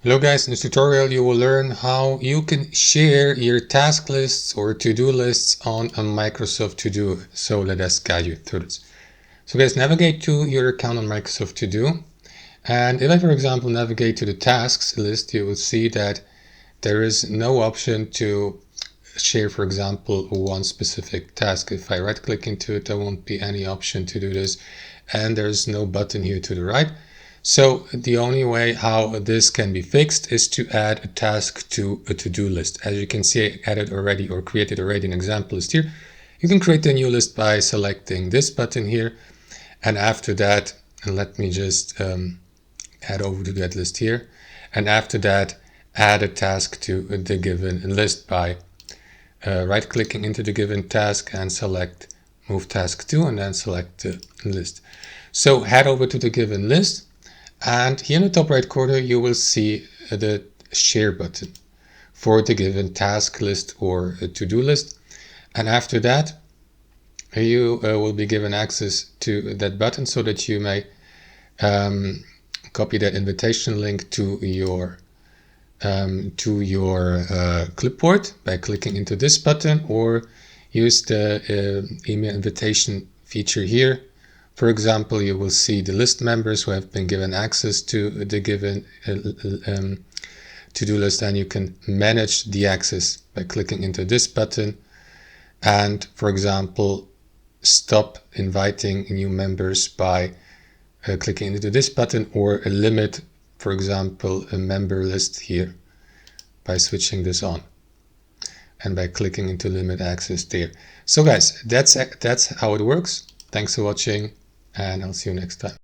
Hello guys, in this tutorial you will learn how you can share your task lists or to-do lists on a Microsoft To-Do. So let us guide you through this. So guys, navigate to your account on Microsoft To-Do. And if I, for example, navigate to the tasks list, you will see that there is no option to share, for example, one specific task. If I right click into it, there won't be any option to do this. And there's no button here to the right. So the only way how this can be fixed is to add a task to a to-do list. As you can see, I added already or created already an example list here. You can create a new list by selecting this button here. And after that, and let me just head over to that list here. And after that, add a task to the given list by right-clicking into the given task and select Move Task To, and then select the list. So head over to the given list. And here in the top right corner, you will see the share button for the given task list or a to-do list. And after that, you will be given access to that button so that you may copy that invitation link to your clipboard by clicking into this button, or use the email invitation feature here. For example, you will see the list members who have been given access to the given to-do list, and you can manage the access by clicking into this button and, for example, stop inviting new members by clicking into this button, or limit, for example, a member list here by switching this on and by clicking into limit access there. So guys, that's how it works. Thanks for watching, and I'll see you next time.